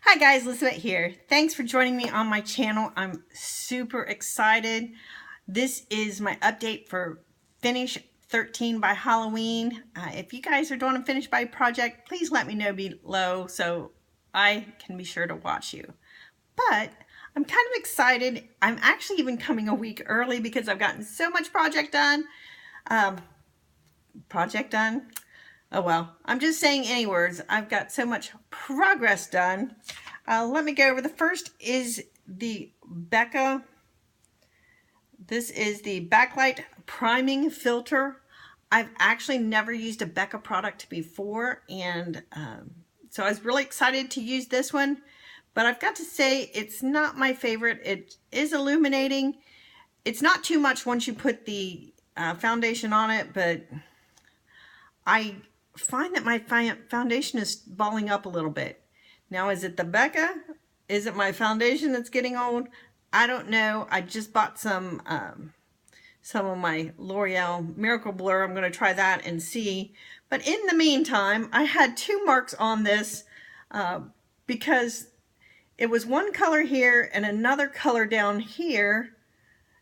Hi guys, Elizabeth here. Thanks for joining me on my channel. I'm super excited. This is my update for Finish 13 by Halloween. If you guys are doing a Finish by project, please let me know below so I can be sure to watch you. But I'm kind of excited. I'm actually even coming a week early because I've gotten so much project done. Oh well, I'm just saying any words. I've got so much progress done. Let me go over. The first is the Becca. This is the backlight priming filter. I've actually never used a Becca product before, and so I was really excited to use this one. But I've got to say, it's not my favorite. It is illuminating. It's not too much once you put the foundation on it, but I find that my foundation is balling up a little bit. Now, is it the Becca? Is it my foundation that's getting old? I don't know. I just bought some of my L'Oreal Miracle Blur. I'm going to try that and see. But in the meantime, I had two marks on this because it was one color here and another color down here,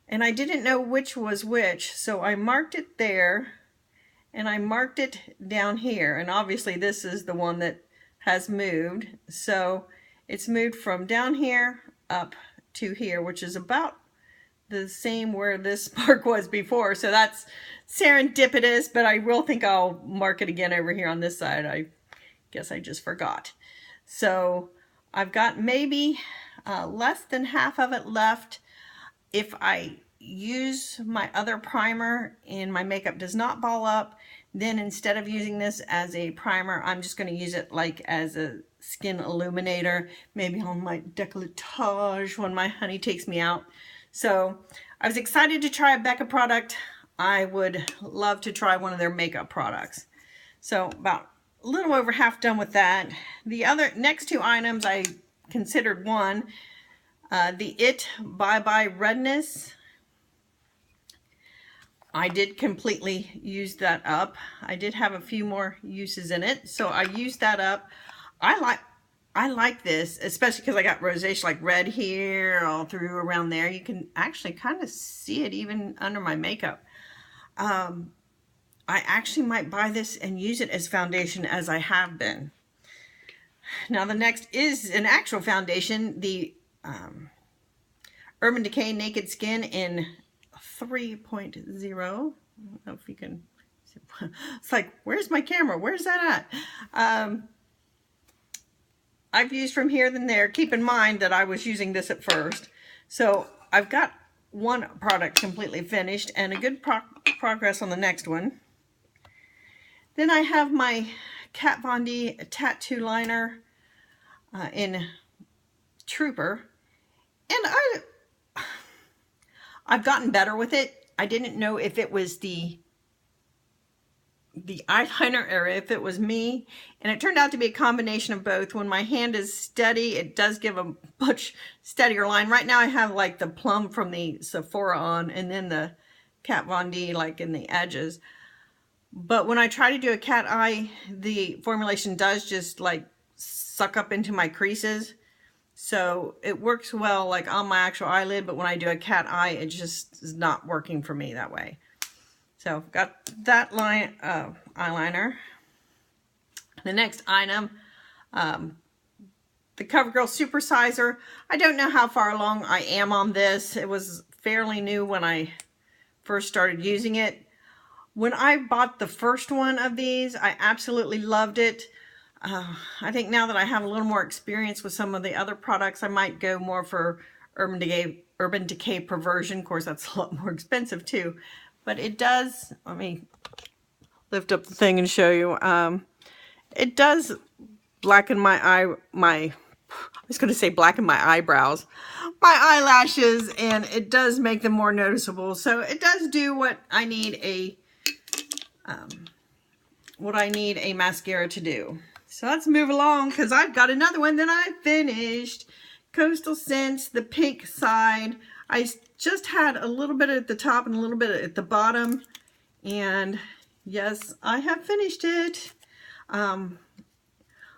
and I didn't know which was which, so I marked it there and I marked it down here, and obviously this is the one that has moved, so it's moved from down here up to here, which is about the same where this mark was before, so that's serendipitous, but I will think I'll mark it again over here on this side. I guess I just forgot. So I've got maybe less than half of it left. If I use my other primer and my makeup does not ball up, then instead of using this as a primer, I'm just going to use it like as a skin illuminator, maybe on my décolletage when my honey takes me out. So I was excited to try a Becca product. I would love to try one of their makeup products. So about a little over half done with that. The other next two items, I considered one, the It Bye Bye Redness. I did completely use that up. I did have a few more uses in it, so I used that up. I like this, especially because I got rosacea, like red here, all through around there. You can actually kind of see it even under my makeup. I actually might buy this and use it as foundation, as I have been. Now the next is an actual foundation, the Urban Decay Naked Skin in 3.0. I don't know if you can, it's like, where's my camera? Where's that at? I've used from here then there. Keep in mind that I was using this at first. So I've got one product completely finished and a good progress on the next one. Then I have my Kat Von D tattoo liner in Trooper, and I've gotten better with it. I didn't know if it was the eyeliner or if it was me, and it turned out to be a combination of both. When my hand is steady, it does give a much steadier line. Right now I have like the plum from the Sephora on, and then the Kat Von D like in the edges. But when I try to do a cat eye, the formulation does just like suck up into my creases. So it works well like on my actual eyelid, but when I do a cat eye, it just is not working for me that way. So I've got that line eyeliner. The next item, the CoverGirl Supersizer. I don't know how far along I am on this. It was fairly new when I first started using it. When I bought the first one of these, I absolutely loved it. I think now that I have a little more experience with some of the other products, I might go more for Urban Decay Perversion. Of course, that's a lot more expensive too. But it does, let me lift up the thing and show you. It does blacken my I was going to say blacken my eyebrows, my eyelashes, and it does make them more noticeable. So it does do what I need a mascara to do. So let's move along because I've got another one that I finished. Coastal Scents, the pink side. I just had a little bit at the top and a little bit at the bottom. And yes, I have finished it.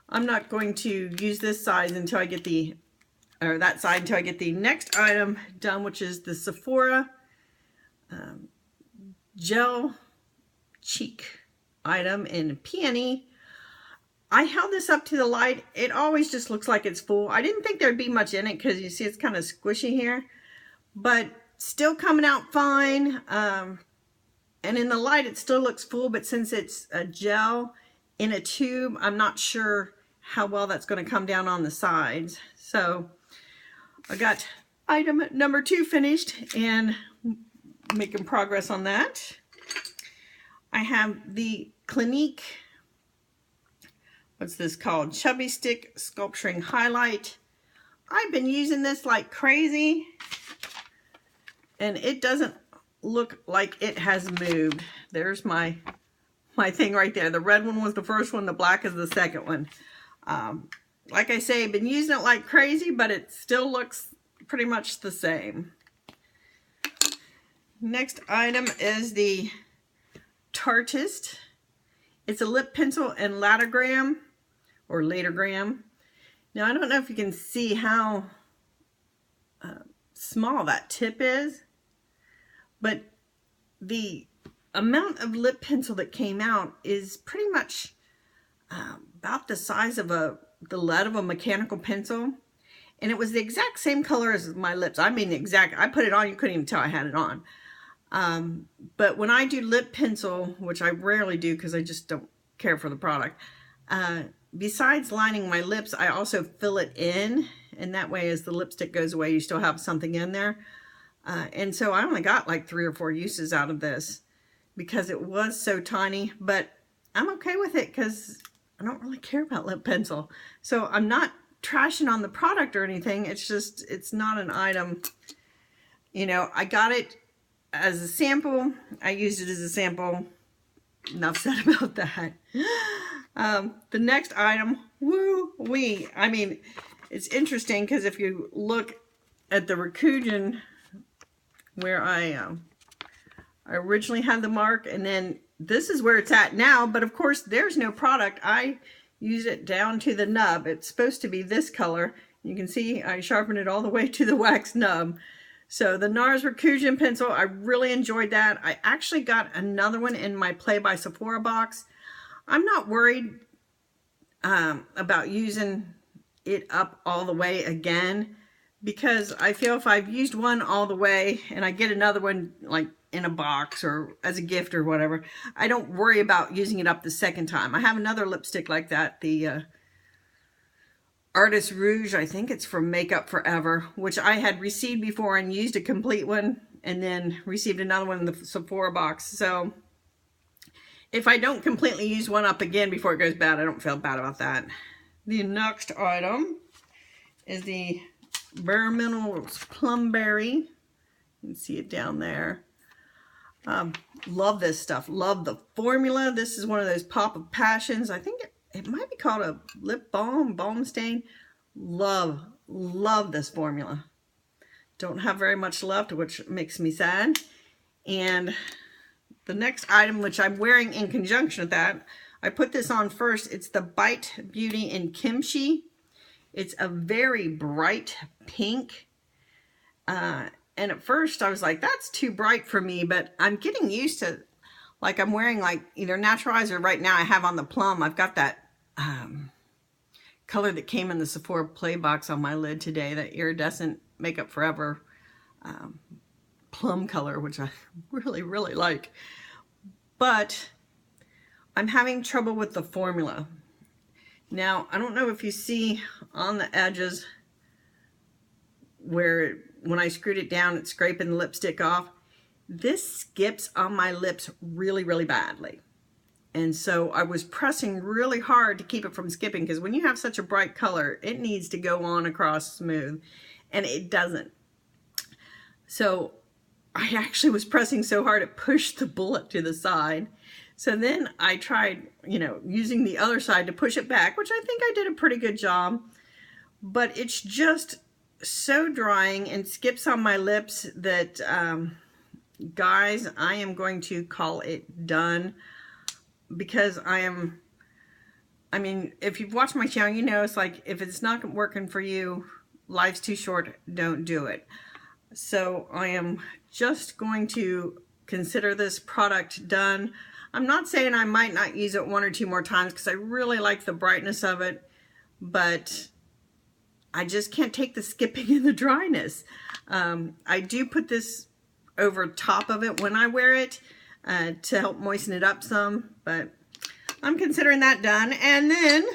I'm not going to use this side until I get the, or that side until I get the next item done, which is the Sephora Gel Cheek item in Peony. I held this up to the light. It always just looks like it's full. I didn't think there'd be much in it because you see it's kind of squishy here, but still coming out fine. And in the light it still looks full, but since it's a gel in a tube, I'm not sure how well that's going to come down on the sides. So I got item number 2 finished and making progress on that. I have the Clinique, what's this called? Chubby Stick Sculpturing Highlight. I've been using this like crazy, and it doesn't look like it has moved. There's my thing right there. The red one was the first one, the black is the second one. Like I say, I've been using it like crazy, but it still looks pretty much the same. Next item is the Tartist. It's a lip pencil and latogram, or latergram. Now I don't know if you can see how small that tip is, but the amount of lip pencil that came out is pretty much about the size of the lead of a mechanical pencil, and it was the exact same color as my lips. I mean, exact. I put it on, you couldn't even tell I had it on. But when I do lip pencil, which I rarely do because I just don't care for the product, besides lining my lips, I also fill it in, and that way as the lipstick goes away, you still have something in there. And so I only got like 3 or 4 uses out of this because it was so tiny, but I'm okay with it because I don't really care about lip pencil. So I'm not trashing on the product or anything. It's just, it's not an item. You know, I got it as a sample. I used it as a sample. Enough said about that. The next item, woo-wee. I mean, it's interesting because if you look at the Rakuten where I originally had the mark, and then this is where it's at now, but of course there's no product. I use it down to the nub. It's supposed to be this color. You can see I sharpened it all the way to the wax nub. So the NARS Rakuten pencil, I really enjoyed that. I actually got another one in my Play by Sephora box. I'm not worried about using it up all the way again, because I feel if I've used one all the way and I get another one like in a box or as a gift or whatever, I don't worry about using it up the second time. I have another lipstick like that, the Artist Rouge, I think it's from Makeup Forever, which I had received before and used a complete one, and then received another one in the Sephora box. So if I don't completely use one up again before it goes bad, I don't feel bad about that. The next item is the Bare Minerals Plumberry. You can see it down there. Love this stuff. Love the formula. This is one of those Pop of Passions. I think it might be called a lip balm stain. Love this formula. Don't have very much left, which makes me sad. And the next item, which I'm wearing in conjunction with that, I put this on first. It's the Bite Beauty in Kimchi. It's a very bright pink. And at first I was like, that's too bright for me, but I'm getting used to, like, I'm wearing like either Naturalizer. Right now I have on the plum. I've got that color that came in the Sephora Play box on my lid today, that iridescent Makeup Forever plum color, which I really like. But I'm having trouble with the formula. Now, I don't know if you see on the edges where when I screwed it down, it's scraping the lipstick off. This skips on my lips really badly. And so I was pressing really hard to keep it from skipping, because when you have such a bright color, it needs to go on across smooth, and it doesn't. So I actually was pressing so hard it pushed the bullet to the side. So then I tried, you know, using the other side to push it back, which I think I did a pretty good job. But it's just so drying and skips on my lips that, guys, I am going to call it done, because I am I mean, if you've watched my channel, you know it's like, if it's not working for you, life's too short, don't do it. So I am just going to consider this product done. I'm not saying I might not use it 1 or 2 more times because I really like the brightness of it, but I just can't take the skipping and the dryness. I do put this over top of it when I wear it to help moisten it up some, but I'm considering that done. And then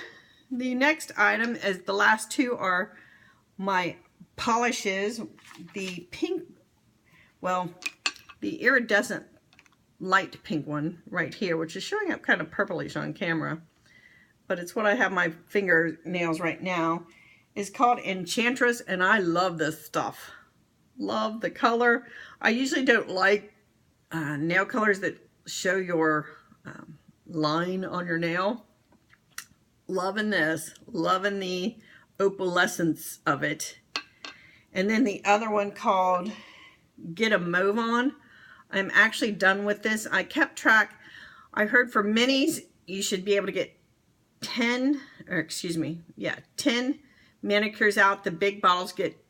the next item is the last 2 are my polishes. The pink, well, the iridescent light pink one right here, which is showing up kind of purplish on camera, but it's what I have my fingernails right now, is called Enchantress, and I love this stuff. Love the color. I usually don't like nail colors that show your line on your nail. Loving this, loving the opalescence of it. And then the other one called Get a Move On. I'm actually done with this. I kept track. I heard for minis, you should be able to get 10 manicures out. The big bottles get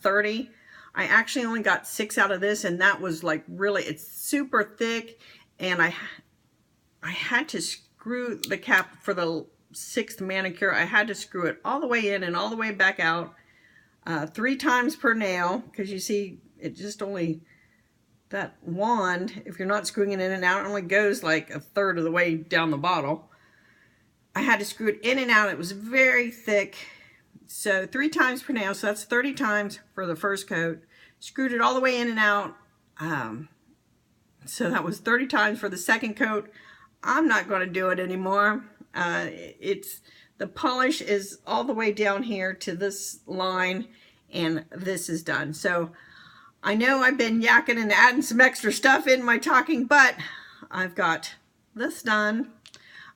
30. I actually only got 6 out of this, and that was like really, it's super thick, and I had to screw the cap for the 6th manicure. I had to screw it all the way in and all the way back out 3 times per nail, because you see it just only, that wand, if you're not screwing it in and out, it only goes like 1/3 of the way down the bottle. I had to screw it in and out. It was very thick. So 3 times per nail, so that's 30 times for the first coat. Screwed it all the way in and out. So that was 30 times for the second coat. I'm not going to do it anymore. The polish is all the way down here to this line, and this is done. So I know I've been yakking and adding some extra stuff in my talking, but I've got this done.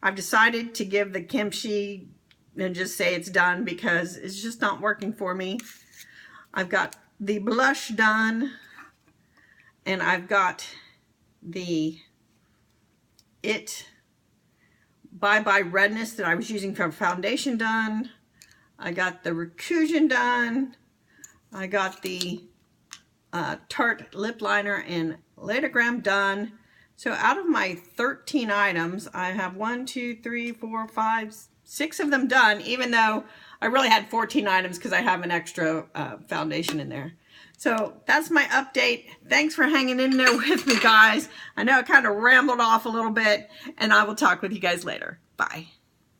I've decided to give the kimchi and just say it's done because it's just not working for me. I've got the blush done, and I've got the Bye Bye Redness that I was using for foundation done. I got the reclusion done. I got the Tarte lip liner in Latogram done. So out of my 13 items, I have 1, 2, 3, 4, 5, 6 of them done, even though I really had 14 items because I have an extra foundation in there. So that's my update. Thanks for hanging in there with me, guys. I know I kind of rambled off a little bit, and I will talk with you guys later. Bye.